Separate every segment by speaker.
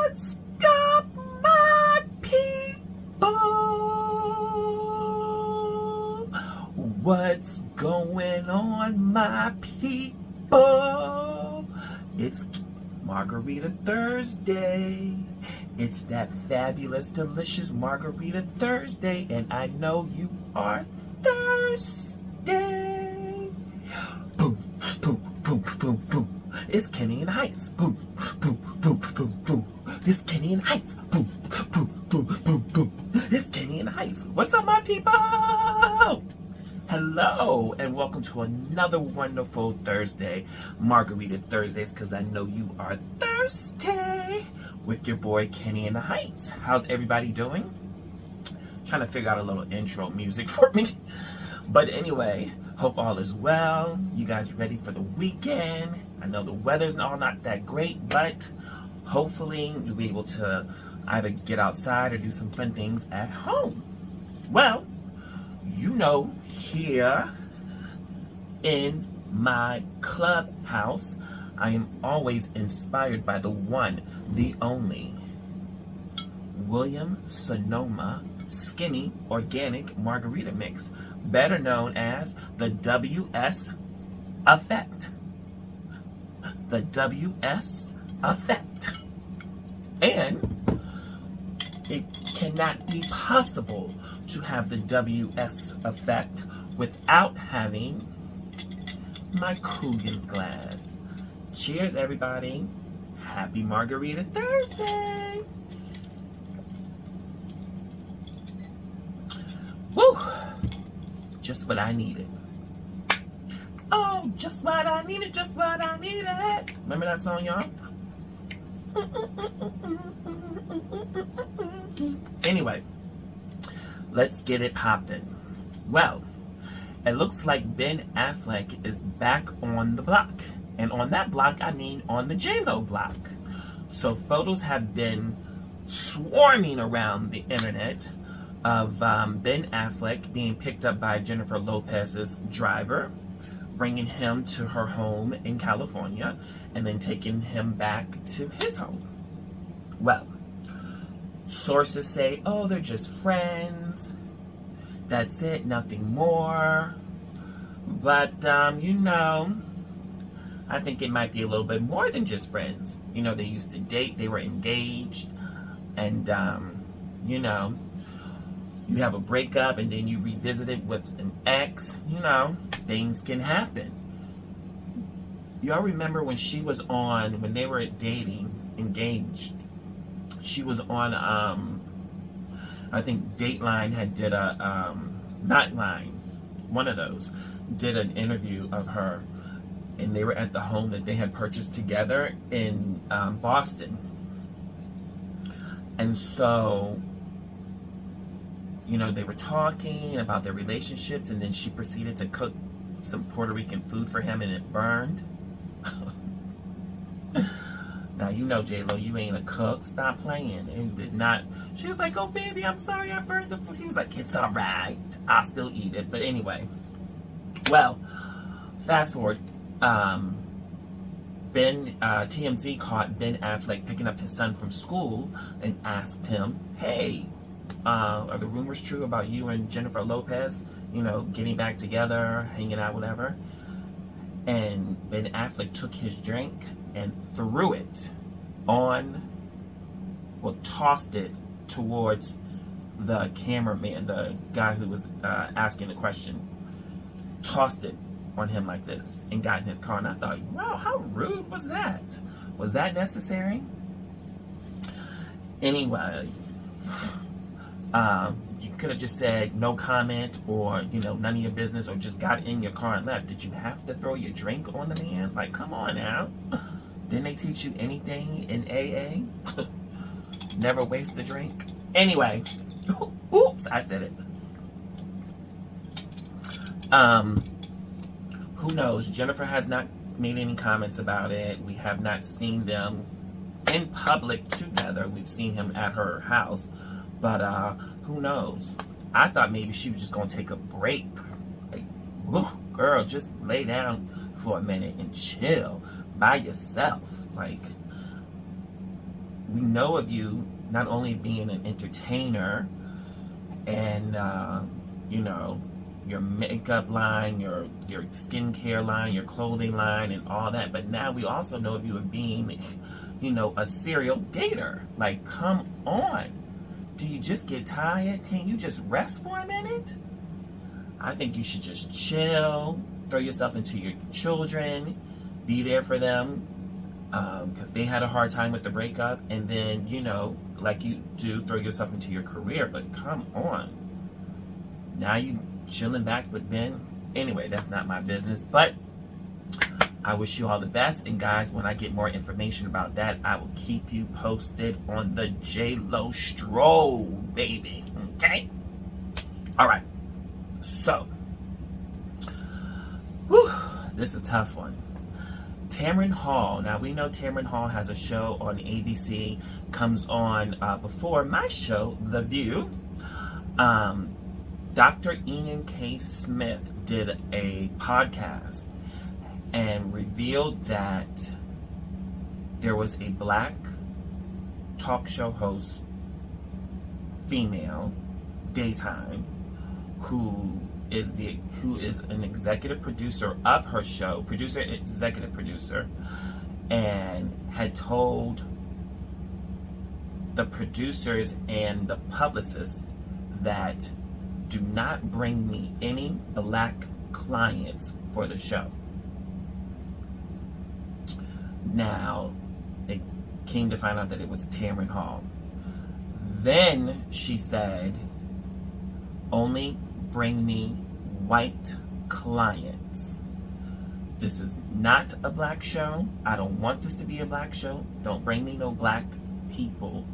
Speaker 1: What's up, my people? What's going on, my people? It's Margarita Thursday. It's that fabulous, delicious Margarita Thursday, and I know you are thirsty. Boom, boom, boom, boom, boom. It's Kenny and Heights. Boom, boom, boom, boom, boom. It's Kenny and Heights. Boom, boom, boom, boom, boom. It's Kenny and Heights. What's up, my people? Hello, and welcome to another wonderful Thursday, Margarita Thursdays, because I know you are thirsty, with your boy Kenny and the Heights. How's everybody doing? Trying to figure out a little intro music for me. But anyway, hope all is well. You guys ready for the weekend? I know the weather's all not that great, but hopefully you'll be able to either get outside or do some fun things at home. Well, you know, here in my clubhouse, I am always inspired by the one, the only, William Sonoma Skinny Organic Margarita Mix, better known as the WS Effect. The WS Effect. And it cannot be possible to have the WS Effect without having my Coogan's glass. Cheers, everybody. Happy Margarita Thursday. Woo! Just what I needed. Oh, just what I needed, just what I needed. Remember that song, y'all? Anyway, let's get it poppin'. Well, it looks like Ben Affleck is back on the block. And on that block, I mean on the J-Lo block. So photos have been swarming around the internet of Ben Affleck being picked up by Jennifer Lopez's driver, bringing him to her home in California, and then taking him back to his home. Well, sources say, oh, they're just friends. That's it, nothing more. But, you know, I think it might be a little bit more than just friends. You know, they used to date, they were engaged, and, you know, you have a breakup and then you revisit it with an ex, you know, things can happen. Y'all remember when she was on, when they were dating, engaged, she was on, I think Dateline had did a, not Line, one of those, did an interview of her, and they were at the home that they had purchased together in Boston. And so, you know, they were talking about their relationships, and then she proceeded to cook some Puerto Rican food for him, and it burned. Now, you know, J-Lo, you ain't a cook. Stop playing. And did not. She was like, oh, baby, I'm sorry I burned the food. He was like, it's all right. I'll still eat it. But anyway. Well, fast forward. TMZ caught Ben Affleck picking up his son from school and asked him, hey, are the rumors true about you and Jennifer Lopez, you know, getting back together, hanging out, whatever? And Ben Affleck took his drink and threw it tossed it towards the cameraman, the guy who was asking the question. Tossed it on him like this and got in his car. And I thought, wow, how rude was that? Was that necessary? Anyway, you could have just said no comment, or, you know, none of your business, or just got in your car and left. Did you have to throw your drink on the man? Like, come on now. Didn't they teach you anything in AA? Never waste a drink. Anyway, oops, I said it. Who knows? Jennifer has not made any comments about it. We have not seen them in public together. We've seen him at her house. But who knows? I thought maybe she was just going to take a break. Like, whew, girl, just lay down for a minute and chill by yourself. Like, we know of you not only being an entertainer and, you know, your makeup line, your skincare line, your clothing line, and all that. But now we also know of you as being, you know, a serial dater. Like, come on. Do you just get tired? Can you just rest for a minute? I think you should just chill, throw yourself into your children, be there for them, because they had a hard time with the breakup, and then, you know, like you do, throw yourself into your career. But come on. Now you chilling back with Ben. Anyway, that's not my business, but I wish you all the best. And guys, when I get more information about that, I will keep you posted on the J-Lo stroll, baby. Okay? All right. So, whew, this is a tough one. Tamron Hall. Now, we know Tamron Hall has a show on ABC, comes on before my show, The View. Dr. Ian K. Smith did a podcast and revealed that there was a black talk show host, female, daytime, who is an executive producer of her show, executive producer, and had told the producers and the publicists that do not bring me any black clients for the show. Now, it came to find out that it was Tamron Hall. Then she said, only bring me white clients. This is not a black show. I don't want this to be a black show. Don't bring me no black people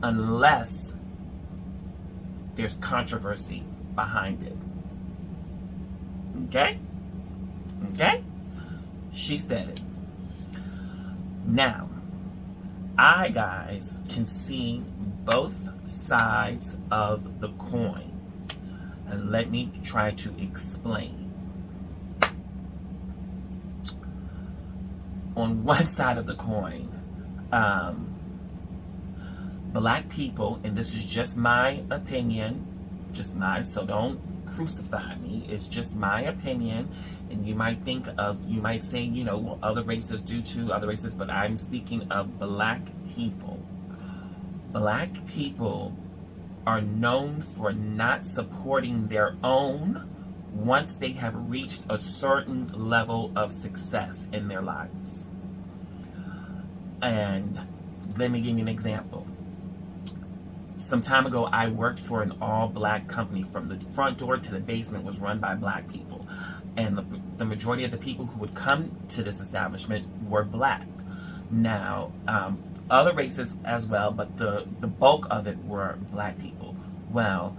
Speaker 1: unless there's controversy behind it. Okay? Okay? She said it. Now, I, guys, can see both sides of the coin. And let me try to explain. On one side of the coin, black people, and this is just my opinion, so don't crucify me, it's just my opinion, and you might say, you know, well, other races do too, but I'm speaking of black people. Black people are known for not supporting their own once they have reached a certain level of success in their lives. And let me give you an example. Some time ago, I worked for an all-black company. From the front door to the basement was run by black people. And the majority of the people who would come to this establishment were black. Now, other races as well, but the bulk of it were black people. Well,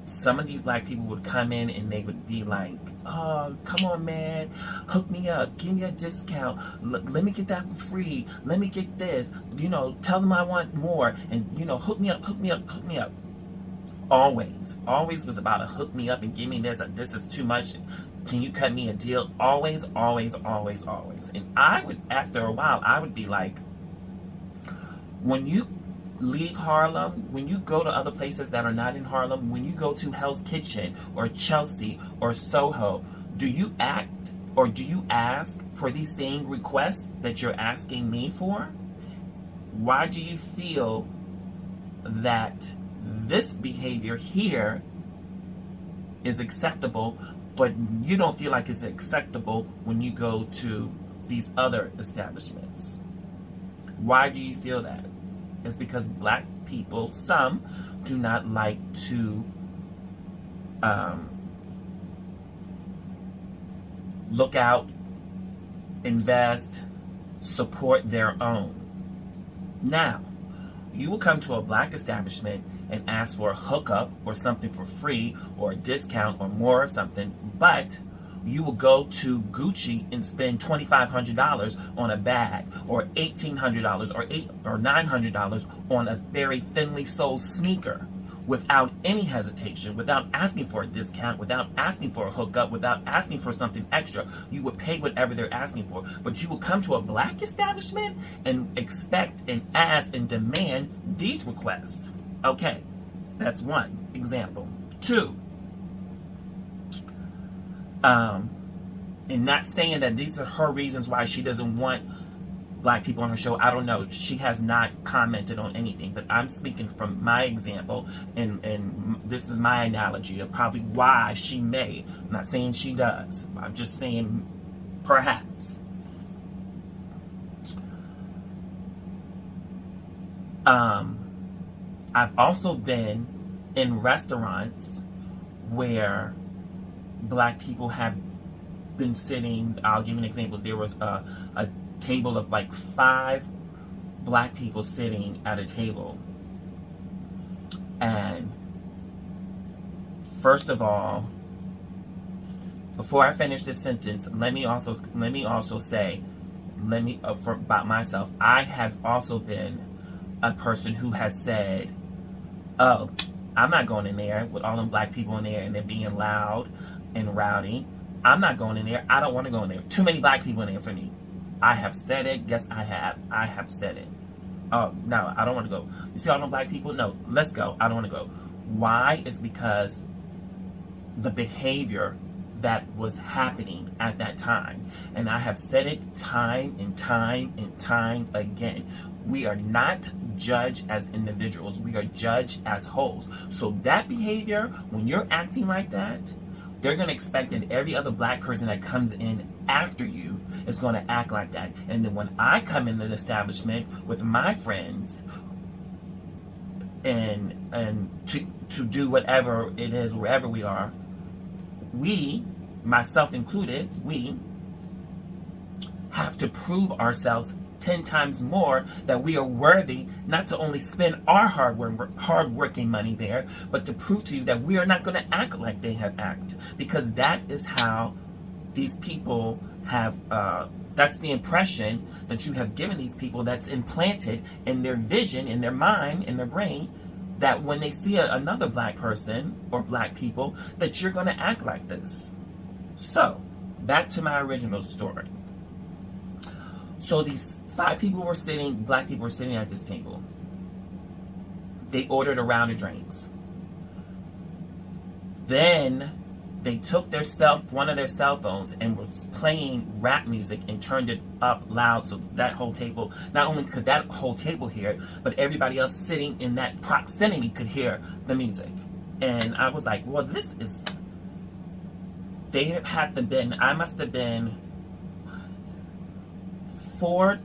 Speaker 1: some of these black people would come in and they would be like, oh, come on, man, hook me up, give me a discount, let me get that for free, let me get this, you know, tell them I want more, and, you know, hook me up. Always was about a hook me up and give me this, this is too much, can you cut me a deal? Always. And I would, after a while, I would be like, when you leave Harlem, when you go to other places that are not in Harlem, when you go to Hell's Kitchen or Chelsea or Soho, do you act or do you ask for these same requests that you're asking me for? Why do you feel that this behavior here is acceptable, but you don't feel like it's acceptable when you go to these other establishments? Why do you feel that? It's because black people, some, do not like to look out, invest, support their own. Now, you will come to a black establishment and ask for a hookup or something for free or a discount or more or something, but you will go to Gucci and spend $2,500 on a bag, or $1,800 or $900 on a very thinly soled sneaker. without any hesitation, without asking for a discount, without asking for a hookup, without asking for something extra. You would pay whatever they're asking for. But you will come to a black establishment and expect and ask and demand these requests. Okay, that's one example. Two, and not saying that these are her reasons why she doesn't want black people on her show. I don't know. She has not commented on anything, but I'm speaking from my example, and this is my analogy of probably why she may. I'm not saying she does. I'm just saying perhaps. I've also been in restaurants where black people have been sitting. I'll give you an example. There was a table of like 5 black people sitting at a table, and first of all, before I finish this sentence, let me also say about myself. I have also been a person who has said, oh, I'm not going in there with all them black people in there and they're being loud and rowdy. I'm not going in there. I don't want to go in there. Too many black people in there for me. I have said it. Yes, I have. I have said it. Oh, no, I don't want to go. You see all them black people? No, let's go. I don't want to go. Why? It's because the behavior that was happening at that time. And I have said it time and time and time again. We are not judged as individuals. We are judged as wholes. So that behavior, when you're acting like that, they're going to expect that every other black person that comes in after you is going to act like that. And then when I come in the establishment with my friends and to do whatever it is, wherever we are, we, myself included, we have to prove ourselves 10 times more that we are worthy not to only spend our hard-working money there, but to prove to you that we are not going to act like they have acted. Because that is how these people have, that's the impression that you have given these people, that's implanted in their vision, in their mind, in their brain, that when they see another black person or black people, that you're going to act like this. So, back to my original story. So these 5 people were sitting, black people were sitting at this table. They ordered a round of drinks. Then they took one of their cell phones and was playing rap music and turned it up loud so that whole table, not only could that whole table hear it, but everybody else sitting in that proximity could hear the music. And I was like, well, this is, they have to been, I must have been 4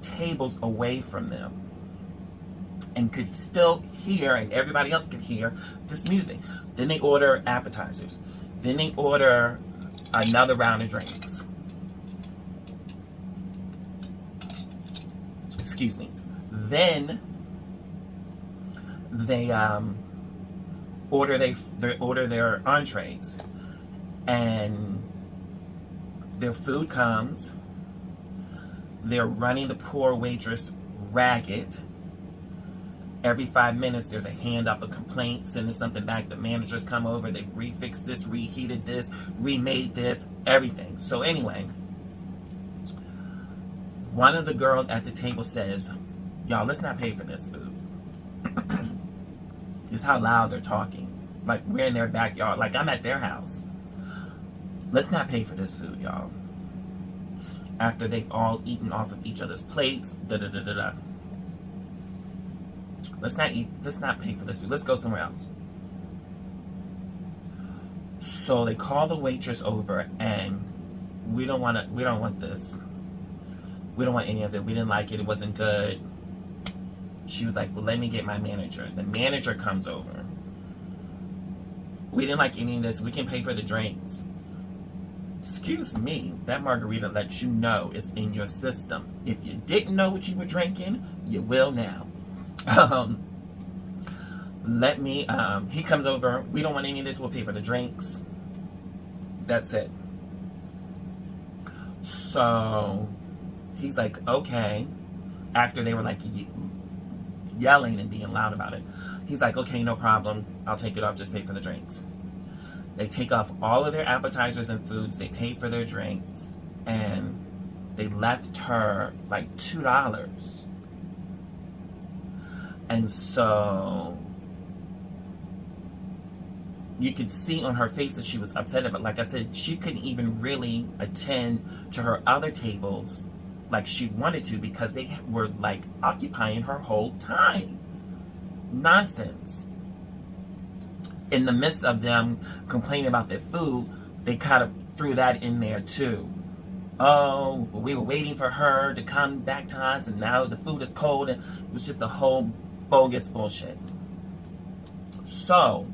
Speaker 1: tables away from them and could still hear, and everybody else could hear this music. Then they order appetizers. Then they order another round of drinks. Excuse me. Then they order their entrees, and their food comes. They're running the poor waitress ragged. Every 5 minutes, there's a hand up, a complaint, sending something back. The managers come over, they refixed this, reheated this, remade this, everything. So anyway, one of the girls at the table says, y'all, let's not pay for this food. This is how loud they're talking. Like, we're in their backyard. Like, I'm at their house. Let's not pay for this food, y'all. After they've all eaten off of each other's plates, da-da-da-da-da. Let's not pay for this food. Let's go somewhere else. So they call the waitress over, and we don't want this. We don't want any of it. We didn't like it. It wasn't good. She was like, well, let me get my manager. The manager comes over. We didn't like any of this. We can pay for the drinks. Excuse me, that margarita lets you know it's in your system. If you didn't know what you were drinking, you will now. He comes over. We don't want any of this. We'll pay for the drinks. That's it. So he's like, okay. After they were like, yelling and being loud about it. He's like, okay, no problem. I'll take it off. Just pay for the drinks. They take off all of their appetizers and foods. They pay for their drinks. And they left her like $2. And so you could see on her face that she was upset. But like I said, she couldn't even really attend to her other tables like she wanted to because they were like occupying her whole time. Nonsense. In the midst of them complaining about their food, they kind of threw that in there too. Oh, we were waiting for her to come back to us and now the food is cold, and it was just a whole bogus bullshit. So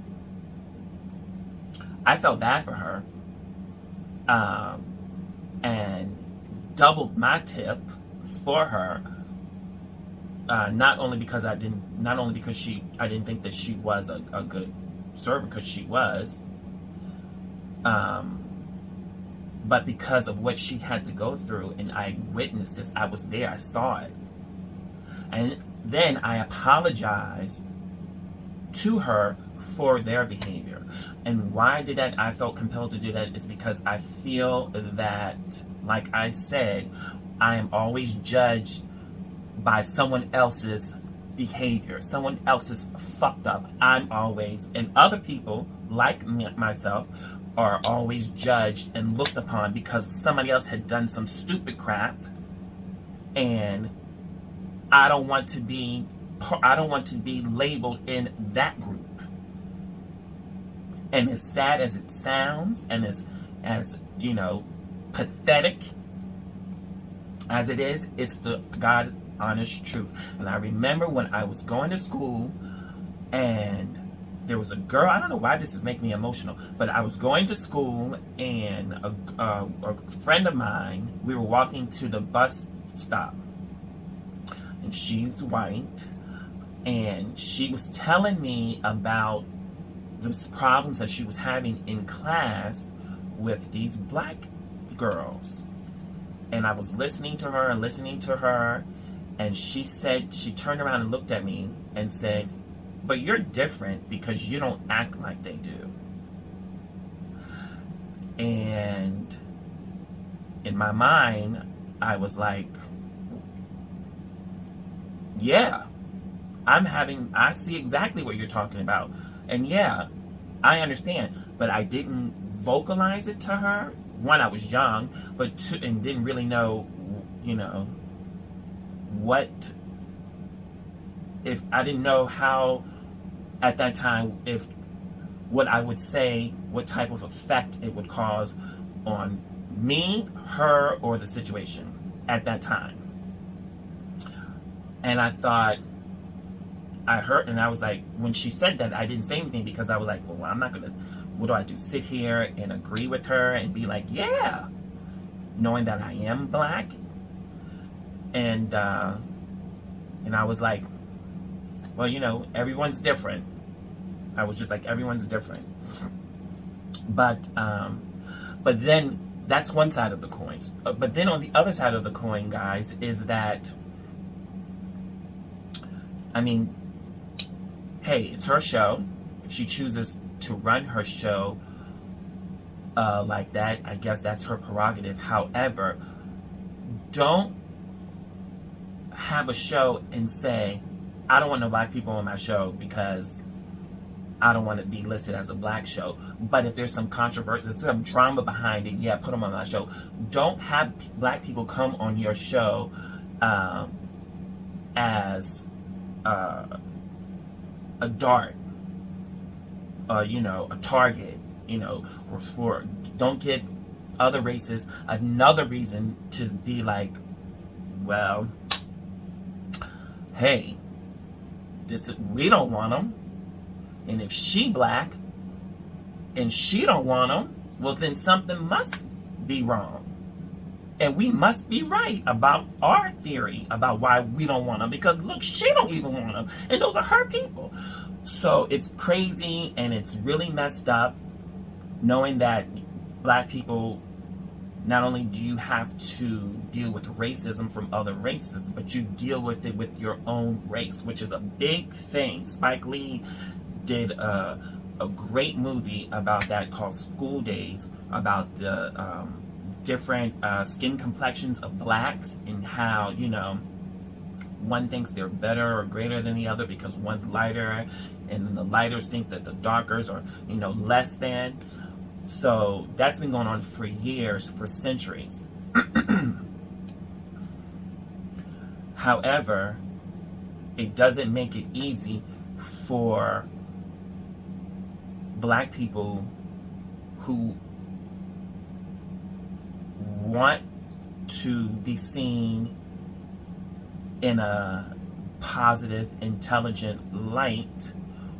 Speaker 1: I felt bad for her, and doubled my tip for her. Not only because I didn't think that she was a good server, because she was, but because of what she had to go through, and I witnessed this. I was there. I saw it, and then I apologized to her for their behavior. And why I did that, I felt compelled to do that, is because I feel that, like I said, I am always judged by someone else's behavior. Someone else's fucked up. I'm always, and other people like myself are always judged and looked upon because somebody else had done some stupid crap, and I don't want to be labeled in that group. And as sad as it sounds, and as you know, pathetic as it is, it's the God honest truth. And I remember when I was going to school, and there was a girl, I don't know why this is making me emotional, but I was going to school, and a friend of mine, we were walking to the bus stop, and she's white, and she was telling me about the problems that she was having in class with these black girls. And I was listening to her, and she said, she turned around and looked at me and said, but you're different because you don't act like they do. And in my mind, I was like, yeah, I see exactly what you're talking about. And yeah, I understand, but I didn't vocalize it to her. One, I was young, but two, and didn't really know, if I didn't know how at that time, if what I would say, what type of effect it would cause on me, her, or the situation at that time. And I thought, I heard, and I was like, when she said that, I didn't say anything because I was like, well, I'm not gonna, what do I do? Sit here and agree with her and be like, yeah, knowing that I am black? And I was like, well, everyone's different. I was just like, everyone's different. But then that's one side of the coin. But then on the other side of the coin, guys, is that, I mean, hey, it's her show. If she chooses to run her show like that, I guess that's her prerogative. However, don't have a show and say, I don't want no black people on my show because I don't want to be listed as a black show. But if there's some controversy, some drama behind it, yeah, put them on my show. Don't have black people come on your show as a dart, a target, or don't give other races another reason to be like, well, hey, we don't want them, and if she black and she don't want them, well, then something must be wrong, and we must be right about our theory about why we don't want them, because look, she don't even want them, and those are her people. So it's crazy, and it's really messed up knowing that black people not only do you have to deal with racism from other races, but you deal with it with your own race, which is a big thing. Spike Lee did a great movie about that called School Days, about the different skin complexions of blacks and how, you know, one thinks they're better or greater than the other because one's lighter, and then the lighters think that the darkers are, you know, less than. So that's been going on for years, for centuries. However, it doesn't make it easy for black people who want to be seen in a positive, intelligent light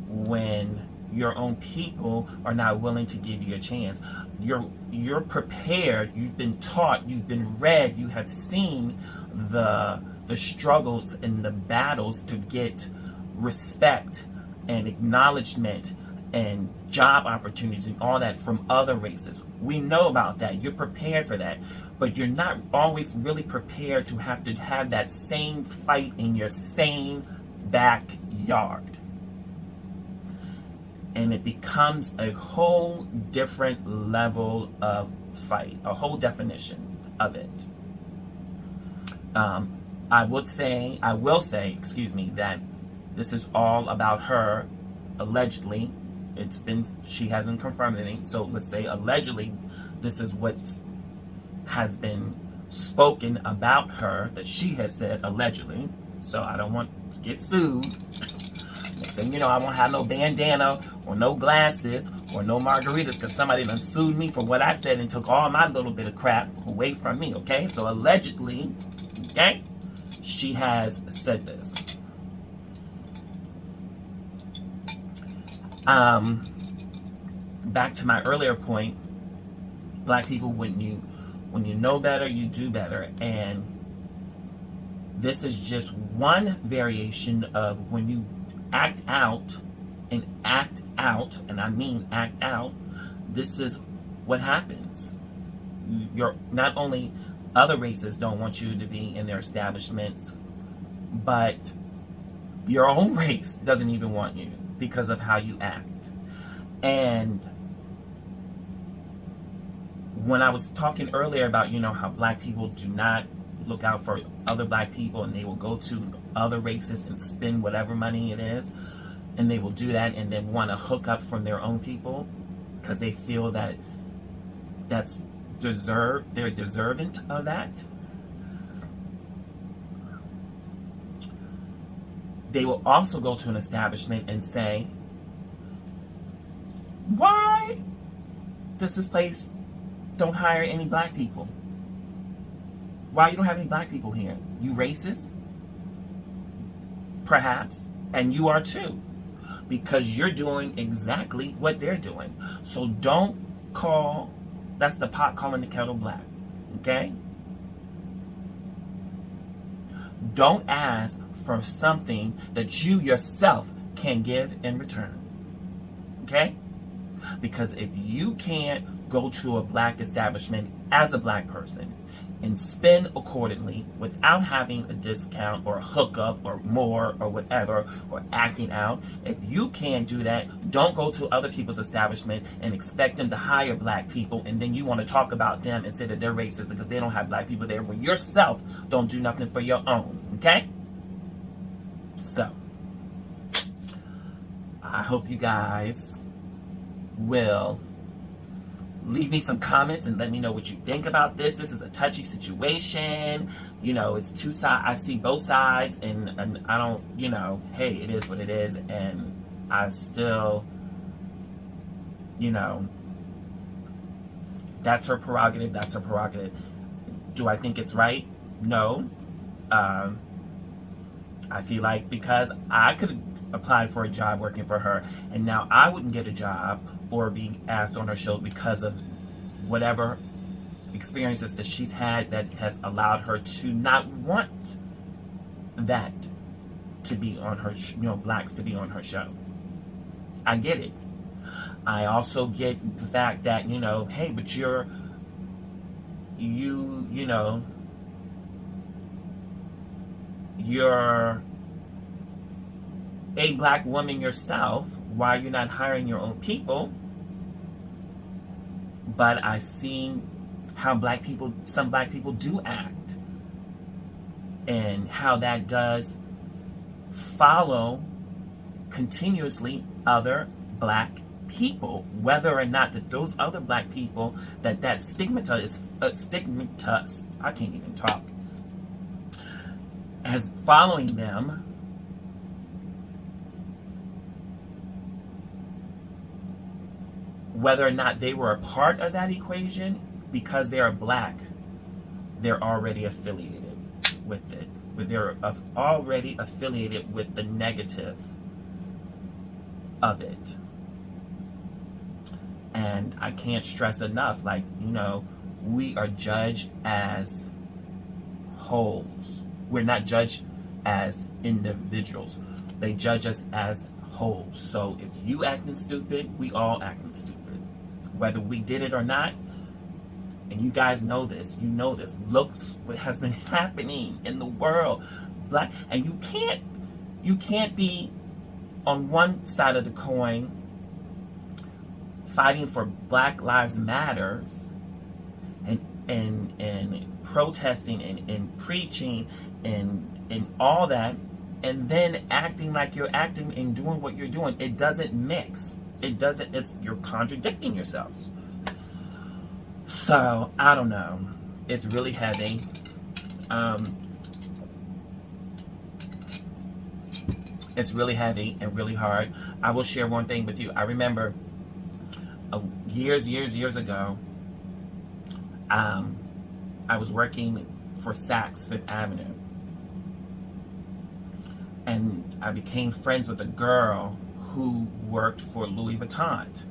Speaker 1: when your own people are not willing to give you a chance. You're prepared, you've been taught, you've been read, you have seen the struggles and the battles to get respect and acknowledgement and job opportunities and all that from other races. We know about that. You're prepared for that. But you're not always really prepared to have that same fight in your same backyard. And it becomes a whole different level of fight, a whole definition of it. I will say, that this is all about her, allegedly. She hasn't confirmed anything, so let's say allegedly this is what has been spoken about her, that she has said allegedly. So I don't want to get sued. Next thing you know, I won't have no bandana or no glasses or no margaritas because somebody done sued me for what I said and took all my little bit of crap away from me, okay? So allegedly, okay, she has said this. Back to my earlier point, black people, when you know better, you do better. And this is just one variation of when you act out, and I mean act out, this is what happens. You're not only other races don't want you to be in their establishments, but your own race doesn't even want you because of how you act. And when I was talking earlier about, you know, how black people do not look out for other black people, and they will go to other races and spend whatever money it is, and they will do that and then want to hook up from their own people because they feel that they're deserving of that. They will also go to an establishment and say, why does this place don't hire any black people? Why you don't have any black people here? You racist? Perhaps. And you are too. Because you're doing exactly what they're doing. So don't call, that's the pot calling the kettle black. Okay? Don't ask for something that you yourself can give in return. Okay? Because if you can't go to a black establishment as a black person and spend accordingly without having a discount or a hookup or more or whatever, or acting out, if you can't do that, don't go to other people's establishment and expect them to hire black people, and then you want to talk about them and say that they're racist because they don't have black people there when yourself don't do nothing for your own. Okay? So, I hope you guys will leave me some comments and let me know what you think about this. This is a touchy situation. You know, it's two sides. I see both sides, and I don't, you know, hey, it is what it is. And I still, you know, that's her prerogative. That's her prerogative. Do I think it's right? No. I feel like because I could apply for a job working for her, and now I wouldn't get a job or be asked on her show because of whatever experiences that she's had that has allowed her to not want that to be on her, you know, blacks to be on her show. I get it. I also get the fact that, you know, hey, but you're you know, you're a black woman yourself, why you're not hiring your own people. But I see how some black people do act, and how that does follow continuously other black people, whether or not that those other black people, that stigmata is I can't even talk, as following them, whether or not they were a part of that equation, because they are black, they're already affiliated with it. They're already affiliated with the negative of it. And I can't stress enough, like, you know, we are judged as wholes. We're not judged as individuals. They judge us as wholes. So if you acting stupid, we all acting stupid. Whether we did it or not, and you guys know this, you know this. Look what has been happening in the world. Black, and you can't be on one side of the coin fighting for Black Lives Matters and protesting and preaching and all that, and then acting like you're acting and doing what you're doing. It doesn't mix. You're contradicting yourselves. So, I don't know. It's really heavy. It's really heavy and really hard. I will share one thing with you. I remember years ago, I was working for Saks Fifth Avenue. And I became friends with a girl who worked for Louis Vuitton.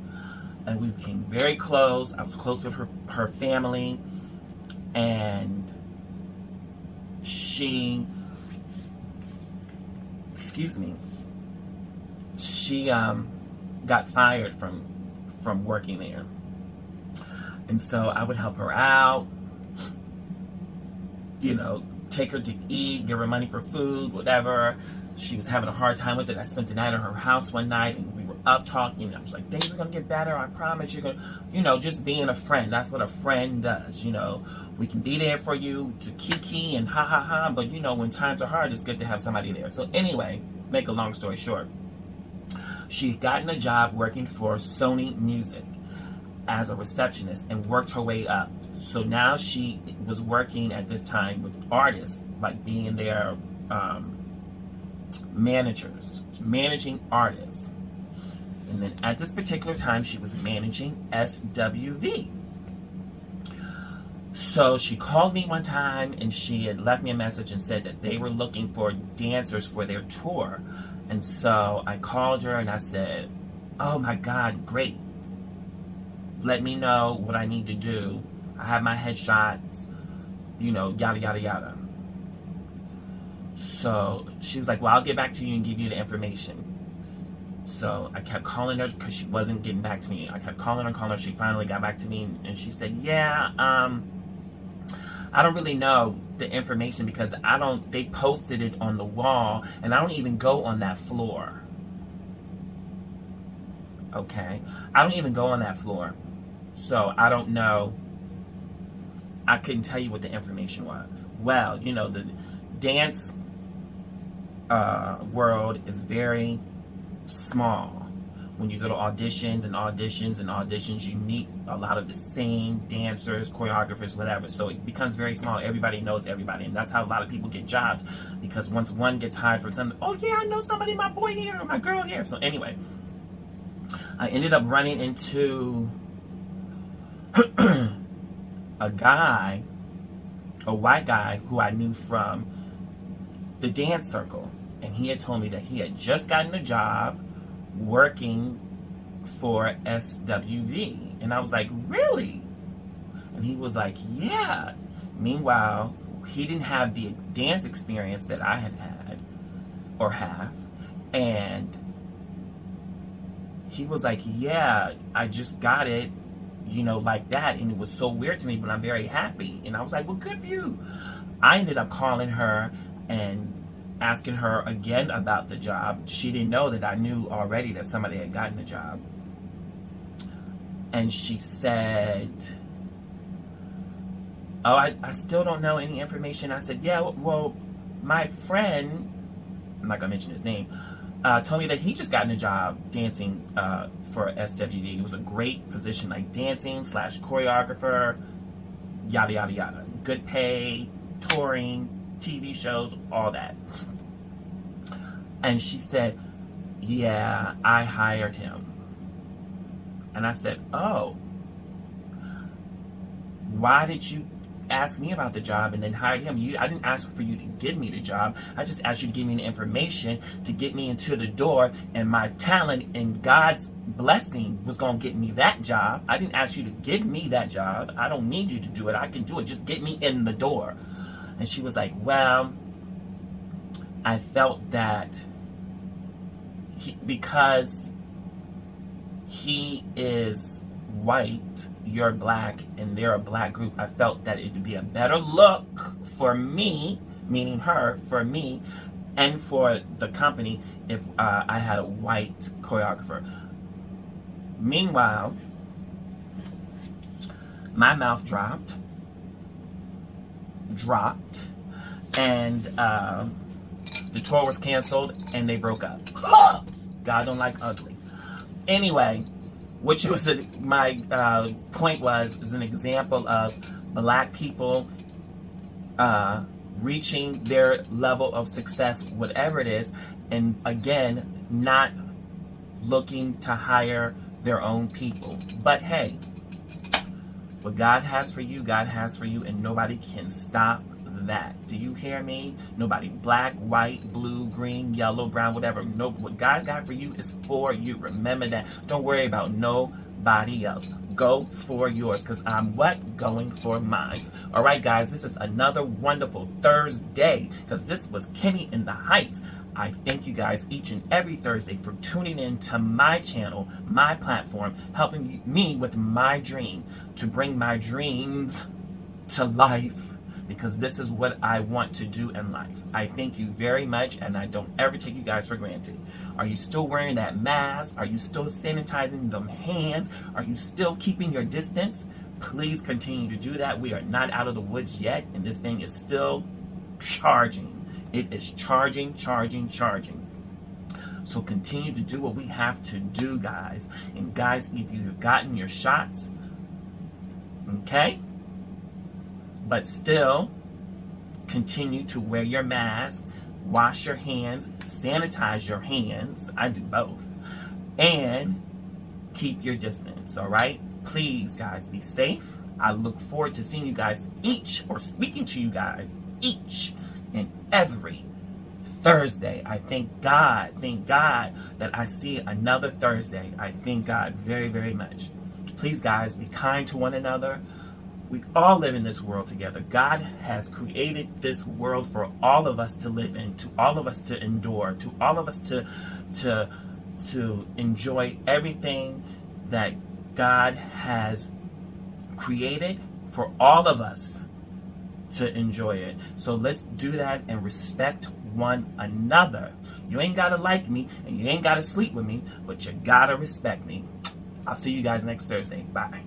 Speaker 1: And we became very close. I was close with her family. And she got fired from working there. And so I would help her out, you know, take her to eat, give her money for food, whatever. She was having a hard time with it. I spent the night at her house one night, and we were up talking, and I was like, things are going to get better, I promise. You're going to, you know, just being a friend. That's what a friend does, you know. We can be there for you to kiki and ha ha ha, but, you know, when times are hard, it's good to have somebody there. So anyway, make a long story short, she had gotten a job working for Sony Music as a receptionist and worked her way up. So now she was working at this time with artists, like being their managers, managing artists. And then at this particular time, she was managing SWV. So she called me one time, and she had left me a message and said that they were looking for dancers for their tour. And so I called her and I said, oh my God, great. Let me know what I need to do. I have my headshots, you know, yada, yada, yada. So she was like, well, I'll get back to you and give you the information. So I kept calling her because she wasn't getting back to me. I kept calling her. She finally got back to me, and she said, yeah, I don't really know the information because they posted it on the wall, and I don't even go on that floor. Okay? I don't even go on that floor. So I don't know. I couldn't tell you what the information was. Well, you know, the dance world is very small. When you go to auditions, you meet a lot of the same dancers, choreographers, whatever. So it becomes very small. Everybody knows everybody. And that's how a lot of people get jobs. Because once one gets hired for something, oh yeah, I know somebody, my boy here, or my girl here. So anyway, I ended up running into a white guy who I knew from the dance circle. And he had told me that he had just gotten a job working for SWV. And I was like, really? And he was like, yeah. Meanwhile, he didn't have the dance experience that I had or have. And he was like, yeah, I just got it. you know, like that. And it was so weird to me, but I'm very happy. And I was like, well, good for you. I ended up calling her and asking her again about the job. She didn't know that I knew already that somebody had gotten the job. And she said, oh, I still don't know any information. I said, yeah, well, my friend, I'm not going to mention his name, told me that he just gotten a job dancing for SWD. It was a great position, like dancing / choreographer, yada, yada, yada. Good pay, touring, TV shows, all that. And she said, yeah, I hired him. And I said, oh, why did you ask me about the job and then hired him? I didn't ask for you to give me the job. I just asked you to give me the information to get me into the door, and my talent and God's blessing was going to get me that job. I didn't ask you to give me that job. I don't need you to do it. I can do it. Just get me in the door. And she was like, well, I felt that because he is white, you're black, and they're a black group, I felt that it would be a better look for me, meaning her, for me, and for the company if I had a white choreographer. Meanwhile, my mouth dropped, and the tour was canceled, and they broke up. God don't like ugly. Anyway, which was my point was an example of black people reaching their level of success, whatever it is, and again, not looking to hire their own people. But hey, what God has for you, God has for you, and nobody can stop that. Do you hear me? Nobody, black, white, blue, green, yellow, brown, whatever. No, what God got for you is for you. Remember that. Don't worry about nobody else. Go for yours, because I'm what? Going for mine. All right, guys, this is another wonderful Thursday, because this was Kenny in the Heights. I thank you guys each and every Thursday for tuning in to my channel, my platform, helping me with my dream, to bring my dreams to life, because this is what I want to do in life. I thank you very much, and I don't ever take you guys for granted. Are you still wearing that mask? Are you still sanitizing them hands? Are you still keeping your distance? Please continue to do that. We are not out of the woods yet, and this thing is still charging. It is charging. So continue to do what we have to do, guys. And guys, if you have gotten your shots, okay, but still continue to wear your mask, wash your hands, sanitize your hands. I do both. And keep your distance, all right? Please, guys, be safe. I look forward to seeing you guys speaking to you guys each and every Thursday. I thank God that I see another Thursday. I thank God very, very much. Please, guys, be kind to one another. We all live in this world together. God has created this world for all of us to live in, to all of us to endure, to all of us to enjoy everything that God has created for all of us to enjoy it. So let's do that and respect one another. You ain't gotta like me and you ain't gotta sleep with me, but you gotta respect me. I'll see you guys next Thursday. Bye.